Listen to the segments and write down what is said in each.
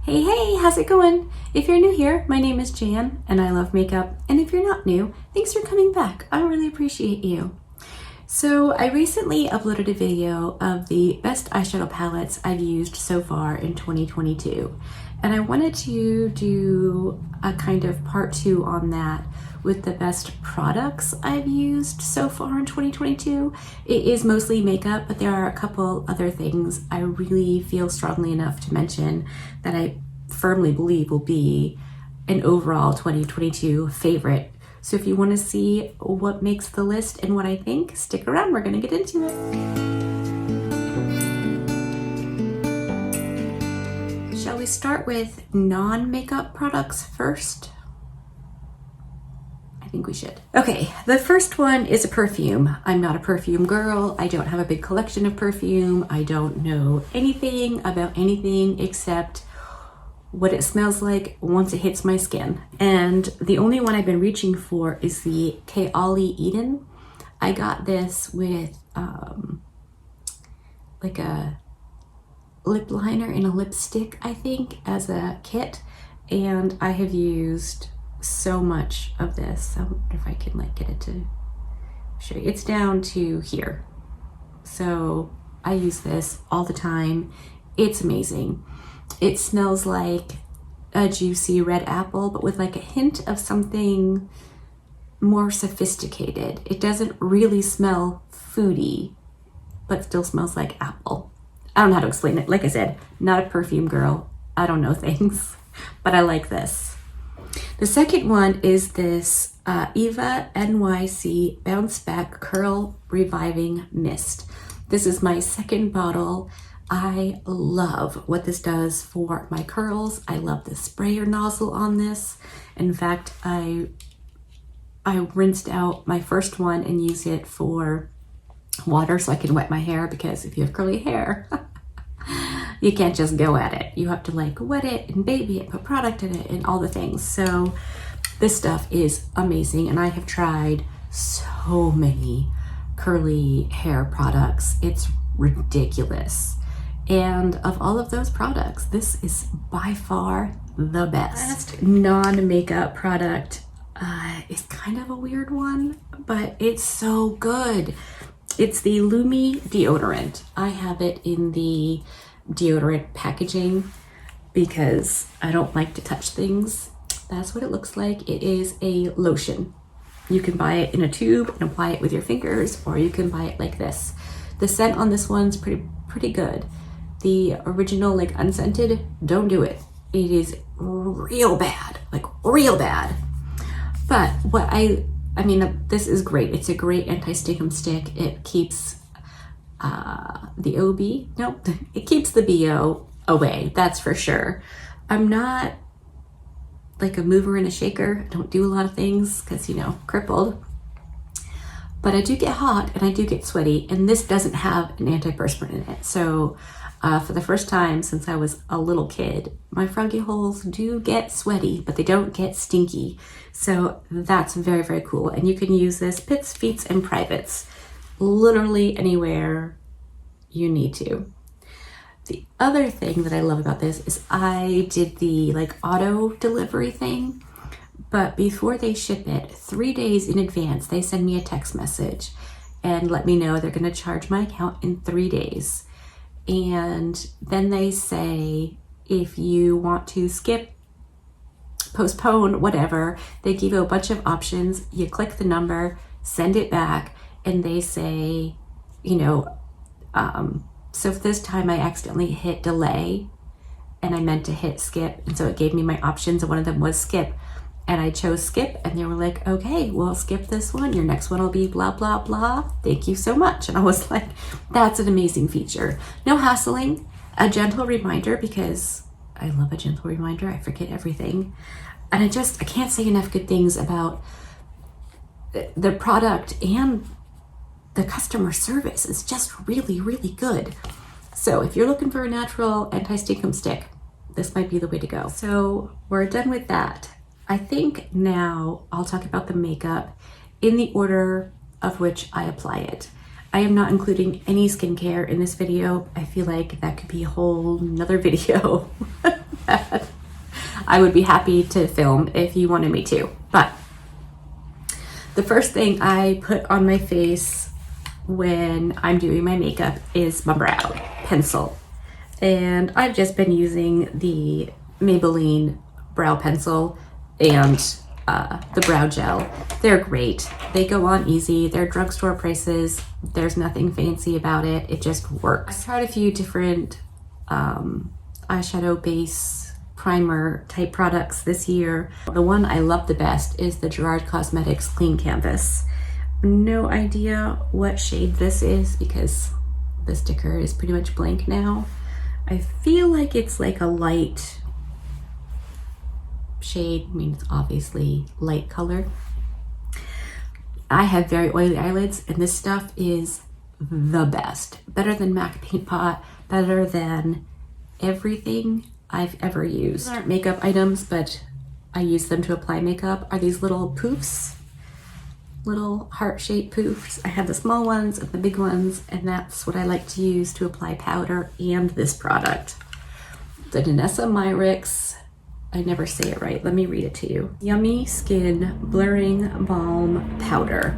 Hey, how's it going? If you're new here, my name is Jan and I love makeup. And if you're not new, thanks for coming back. I really appreciate you. So I recently uploaded a video of the best eyeshadow palettes I've used so far in 2022. And I wanted to do a kind of part 2 on that with the best products I've used so far in 2022. It is mostly makeup, but there are a couple other things I really feel strongly enough to mention that I firmly believe will be an overall 2022 favorite. So if you want to see what makes the list and what I think, stick around, we're gonna get into it. Shall we start with non-makeup products first? I think we should. Okay, the first one is a perfume. I'm not a perfume girl. I don't have a big collection of perfume. I don't know anything about anything except what it smells like once it hits my skin. And the only one I've been reaching for is the Odin. I got this with like a lip liner and a lipstick, I think, as a kit. And I have used so much of this. I wonder if I can like get it to show you. It's down to here. So I use this all the time. It's amazing. It smells like a juicy red apple, but with like a hint of something more sophisticated. It doesn't really smell foody, but still smells like apple. I don't know how to explain it. Like I said, not a perfume girl. I don't know things, but I like this. The second one is this Eva NYC Bounce Back Curl Reviving Mist. This is my second bottle. I love what this does for my curls. I love the sprayer nozzle on this. In fact, I rinsed out my first one and used it for water so I can wet my hair, because if you have curly hair, you can't just go at it. You have to like wet it and baby it, put product in it and all the things. So this stuff is amazing, and I have tried so many curly hair products. It's ridiculous. And of all of those products, this is by far the best. Last non-makeup product is kind of a weird one, but it's so good. It's the Lumi Deodorant. I have it in the deodorant packaging because I don't like to touch things. That's what it looks like. It is a lotion. You can buy it in a tube and apply it with your fingers, or you can buy it like this. The scent on this one's pretty good. The original, like unscented, don't do it. It is real bad, like real bad. But what I mean, this is great. It's a great anti-stickum stick. It keeps it keeps the BO away, that's for sure. I'm not like a mover and a shaker. I don't do a lot of things because, you know, crippled. But I do get hot and I do get sweaty, and this doesn't have an antiperspirant in it. So for the first time since I was a little kid, my froggy holes do get sweaty, but they don't get stinky. So that's very, very cool. And you can use this pits, feets, and privates, literally anywhere you need to. The other thing that I love about this is I did the like auto delivery thing, but before they ship it, 3 days in advance, they send me a text message and let me know they're gonna charge my account in 3 days. And then they say, if you want to skip, postpone, whatever, they give you a bunch of options. You click the number, send it back, and they say, you know, so if this time I accidentally hit delay and I meant to hit skip, and so it gave me my options, and one of them was skip, and I chose skip, and they were like, okay, we'll skip this one. Your next one will be blah, blah, blah. Thank you so much. And I was like, that's an amazing feature. No hassling, a gentle reminder, because I love a gentle reminder. I forget everything. And I can't say enough good things about the product, and the customer service is just really, really good. So if you're looking for a natural anti-stickum stick, this might be the way to go. So we're done with that. I think now I'll talk about the makeup in the order of which I apply it. I am not including any skincare in this video. I feel like that could be a whole nother video that I would be happy to film if you wanted me to. But the first thing I put on my face when I'm doing my makeup is my brow pencil. And I've just been using the Maybelline brow pencil and the brow gel. They're great. They go on easy. They're drugstore prices. There's nothing fancy about it. It just works. I've tried a few different eyeshadow base primer type products this year. The one I love the best is the Gerard Cosmetics Clean Canvas. No idea what shade this is because the sticker is pretty much blank now. I feel like it's like a light shade. I mean, it's obviously light color. I have very oily eyelids, and this stuff is the best. Better than MAC Paint Pot, better than everything I've ever used. These aren't makeup items, but I use them to apply makeup. Are these little poofs, little heart-shaped poofs. I have the small ones and the big ones, and that's what I like to use to apply powder and this product. The Danessa Myricks, I never say it right, let me read it to you. Yummy Skin Blurring Balm Powder.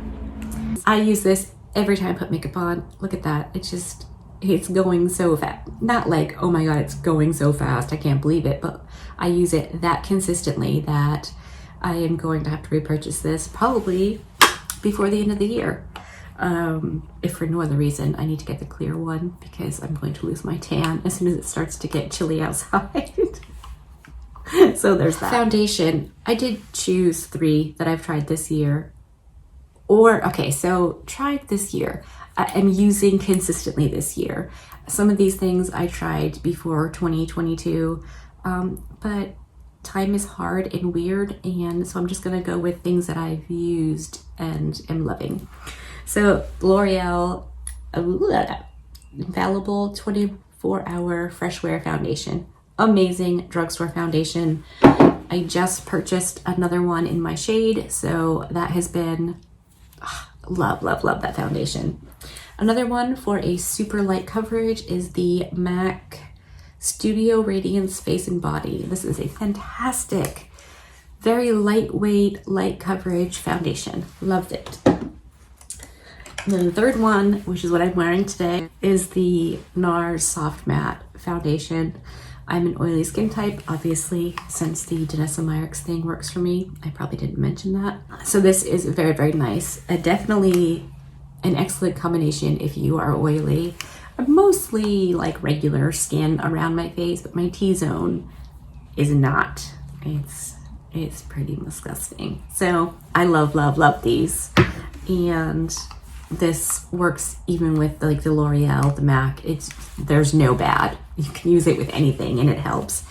I use this every time I put makeup on. Look at that, it's going so fast. Not like, oh my god, it's going so fast, I can't believe it, but I use it that consistently that I am going to have to repurchase this probably before the end of the year. If for no other reason, I need to get the clear one because I'm going to lose my tan as soon as it starts to get chilly outside. So there's that. Foundation, I did choose 3 that I've tried this year. Tried this year. I am using consistently this year. Some of these things I tried before 2022, but time is hard and weird, and so I'm just gonna go with things that I've used and am loving. So L'Oreal Infallible 24-hour Freshware foundation. Amazing drugstore foundation. I just purchased another one in my shade, so that has been love that foundation. Another one for a super light coverage is the MAC Studio Radiance Face and Body. This is a fantastic, very lightweight, light coverage foundation. Loved it. And then the third one, which is what I'm wearing today, is the Nars Soft Matte Foundation. I'm an oily skin type, obviously, since the Danessa Myricks thing works for me. I probably didn't mention that. So this is very, very nice. Definitely an excellent combination if you are oily. I'm mostly like regular skin around my face, but my T-zone is not. It's pretty disgusting. So I love these. And this works even with like the L'Oreal, the MAC. There's no bad. You can use it with anything and it helps.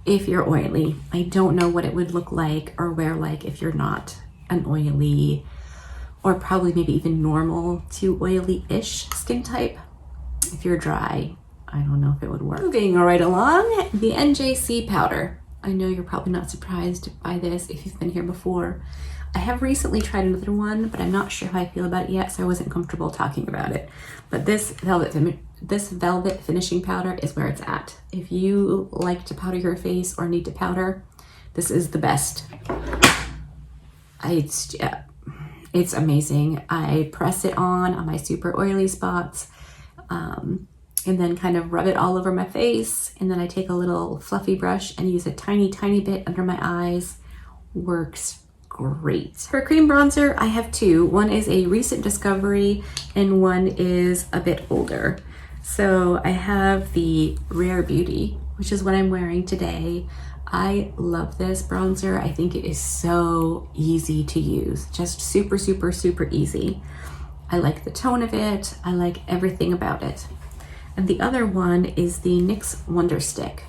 If you're oily, I don't know what it would look like or wear like if you're not an oily or probably maybe even normal to oily-ish skin type. If you're dry, I don't know if it would work. Moving right along, the NJC powder. I know you're probably not surprised by this if you've been here before. I have recently tried another one, but I'm not sure how I feel about it yet, so I wasn't comfortable talking about it. But this velvet finishing powder is where it's at. If you like to powder your face or need to powder, this is the best. It's amazing. I press it on my super oily spots, and then kind of rub it all over my face, and then I take a little fluffy brush and use a tiny bit under my eyes. Works great. For cream bronzer, I have 2. One is a recent discovery and one is a bit older. So I have the Rare Beauty, which is what I'm wearing today. I love this bronzer. I think it is so easy to use. Just super easy. I like the tone of it. I like everything about it. And the other one is the NYX Wonder Stick.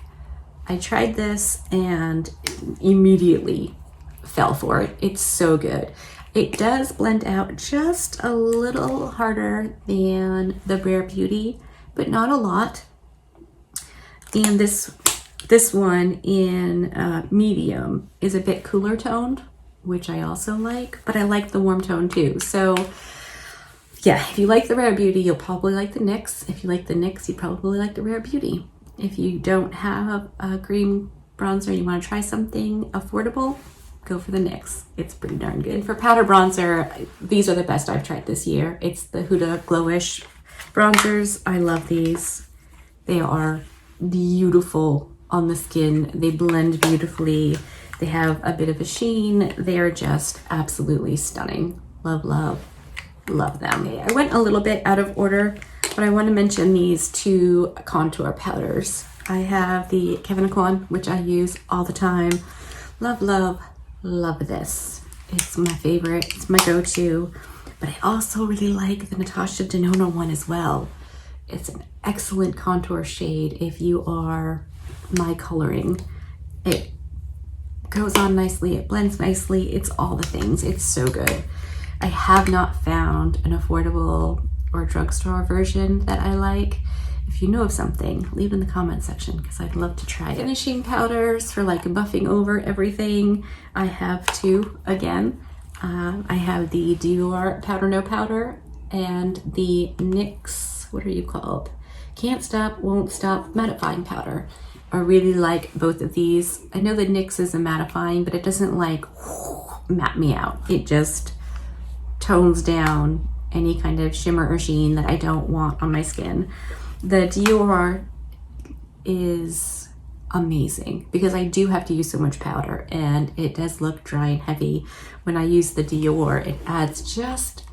I tried this and immediately fell for it. It's so good. It does blend out just a little harder than the Rare Beauty, but not a lot. And this one in medium is a bit cooler toned, which I also like, but I like the warm tone too. So yeah, if you like the Rare Beauty, you'll probably like the NYX. If you like the NYX, you probably like the Rare Beauty. If you don't have a green bronzer and you want to try something affordable, go for the NYX. It's pretty darn good. And for powder bronzer, these are the best I've tried this year. It's the Huda Glowish bronzers. I love these. They are beautiful on the skin. They blend beautifully. They have a bit of a sheen. They are just absolutely stunning. Love, love, love them. Okay, I went a little bit out of order, but I want to mention these two contour powders. I have the Kevyn Aucoin, which I use all the time. Love, love, love this. It's my favorite. It's my go-to. But I also really like the Natasha Denona one as well. It's an excellent contour shade if you are my coloring. It goes on nicely, it blends nicely, it's all the things. It's so good. I have not found an affordable or drugstore version that I like. If you know of something, leave it in the comment section because I'd love to try it. Finishing powders for like buffing over everything. I have two again. I have the Dior Powder No Powder and the NYX, what are you called? Can't Stop, Won't Stop Mattifying Powder. I really like both of these. I know the NYX is a mattifying, but it doesn't like matte me out. It just tones down any kind of shimmer or sheen that I don't want on my skin. The Dior is amazing because I do have to use so much powder and it does look dry and heavy. When I use the Dior, it adds just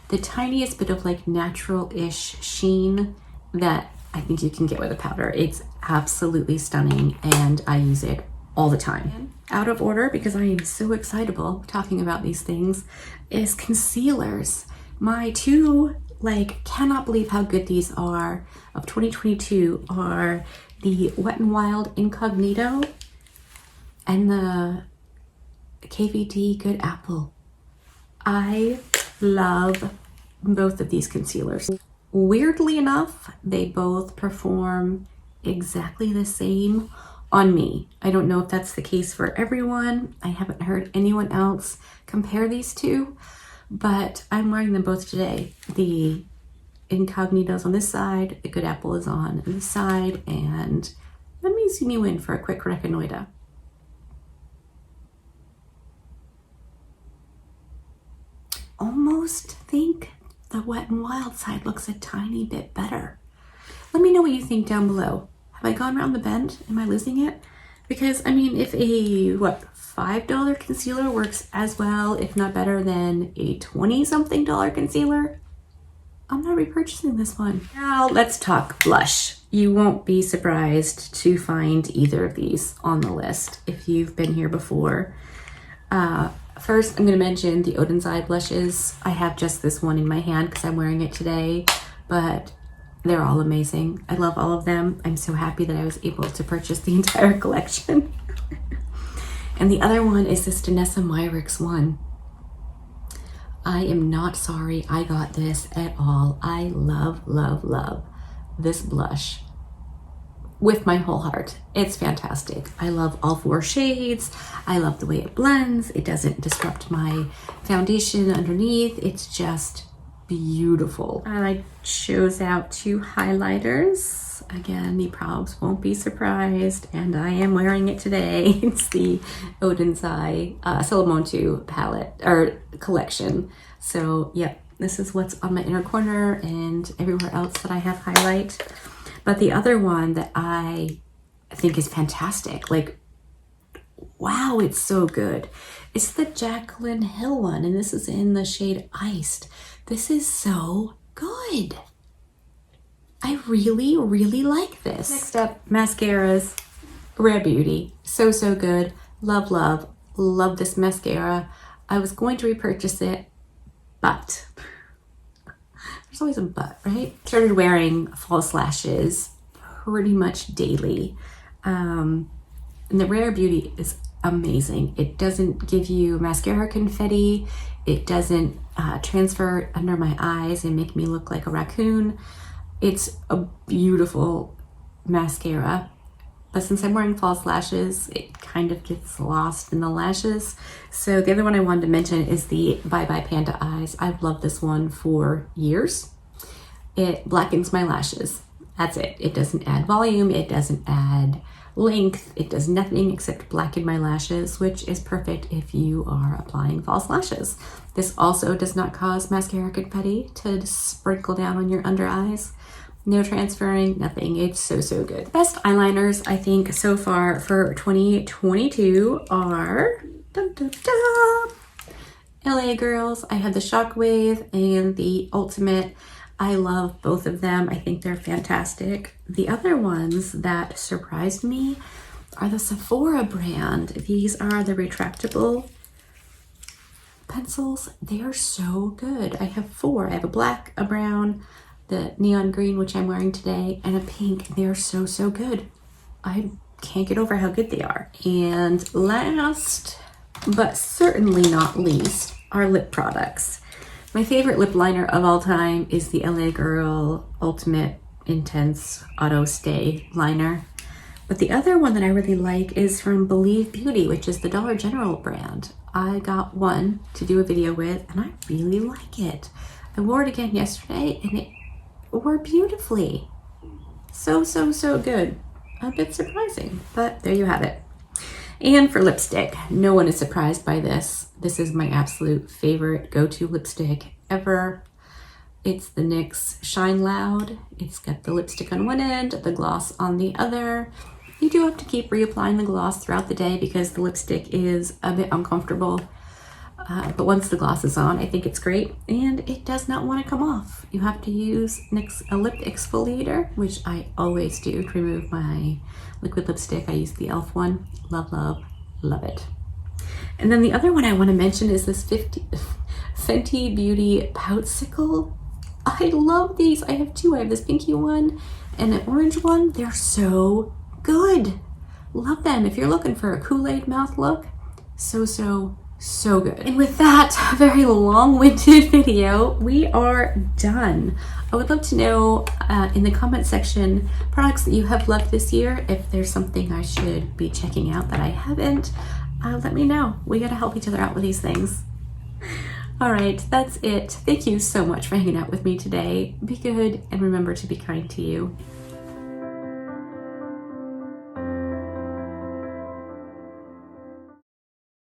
the tiniest bit of like natural-ish sheen that I think you can get with a powder. It's absolutely stunning and I use it all the time. Out of order because I am so excitable talking about these things is concealers. My two, like, cannot believe how good these are of 2022 are the Wet n Wild Incognito and the KVD Good Apple. I love both of these concealers. Weirdly enough, they both perform exactly the same on me. I don't know if that's the case for everyone. I haven't heard anyone else compare these two, but I'm wearing them both today. The Incognito's on this side, the Good Apple is on this side, and let me zoom you in for a quick reconnoiter. Almost think the Wet n Wild side looks a tiny bit better. Let me know what you think down below. Have I gone around the bend? Am I losing it? Because, I mean, if a, $5 concealer works as well, if not better than a 20-something dollar concealer, I'm not repurchasing this one. Now let's talk blush. You won't be surprised to find either of these on the list if you've been here before. First, I'm going to mention the Odin's Eye blushes. I have just this one in my hand because I'm wearing it today, but they're all amazing. I love all of them. I'm so happy that I was able to purchase the entire collection. And the other one is this Danessa Myricks one. I am not sorry I got this at all. I love, love, love this blush with my whole heart. It's fantastic. I love all 4 shades. I love the way it blends. It doesn't disrupt my foundation underneath. It's just beautiful. I chose out 2 highlighters. Again, you probably won't be surprised, and I am wearing it today. It's the Odin's Eye Solomon 2 palette or collection. So yeah, this is what's on my inner corner and everywhere else that I have highlight. But the other one that I think is fantastic, like, wow, it's so good. It's the Jaclyn Hill one, and this is in the shade Iced. This is so good. I really, really like this. Next up, mascaras. Rare Beauty. So, so good. Love, love, love this mascara. I was going to repurchase it, but there's always a but, right? Started wearing false lashes pretty much daily. And the Rare Beauty is amazing. It doesn't give you mascara confetti. It doesn't transfer under my eyes and make me look like a raccoon. It's a beautiful mascara. but since I'm wearing false lashes, it kind of gets lost in the lashes. So the other one I wanted to mention is the Bye Bye Panda Eyes. I've loved this one for years. It blackens my lashes. That's it. It doesn't add volume. It doesn't add length. It does nothing except blacken my lashes, which is perfect if you are applying false lashes. This also does not cause mascara confetti to sprinkle down on your under eyes. No transferring, nothing. It's so, so good. Best eyeliners, I think, so far for 2022 are dun, dun, dun, LA Girls. I have the Shockwave and the Ultimate. I love both of them. I think they're fantastic. The other ones that surprised me are the Sephora brand. These are the retractable pencils. They are so good. I have 4. I have a black, a brown, the neon green, which I'm wearing today, and a pink. They're so, so good. I can't get over how good they are. And last, but certainly not least, are lip products. My favorite lip liner of all time is the LA Girl Ultimate Intense Auto Stay Liner. But the other one that I really like is from Believe Beauty, which is the Dollar General brand. I got one to do a video with, and I really like it. I wore it again yesterday, and it wore beautifully. So, so, so good. A bit surprising, but there you have it. And for lipstick, no one is surprised by this. This is my absolute favorite go-to lipstick ever. It's the NYX Shine Loud. It's got the lipstick on one end, the gloss on the other. You do have to keep reapplying the gloss throughout the day because the lipstick is a bit uncomfortable. But once the gloss is on, I think it's great, and it does not want to come off. You have to use a lip exfoliator, which I always do to remove my liquid lipstick. I use the e.l.f. one. Love, love, love it. And then the other one I want to mention is this Fenty Beauty Poutsicle. I love these. I have 2. I have this pinky one and an orange one. They're so good. Love them. If you're looking for a Kool-Aid mouth look, so good. And with that very long-winded video, we are done. I would love to know in the comment section products that you have loved this year. If there's something I should be checking out that I haven't, let me know. We gotta help each other out with these things. All right, that's it. Thank you so much for hanging out with me today. Be good and remember to be kind to you.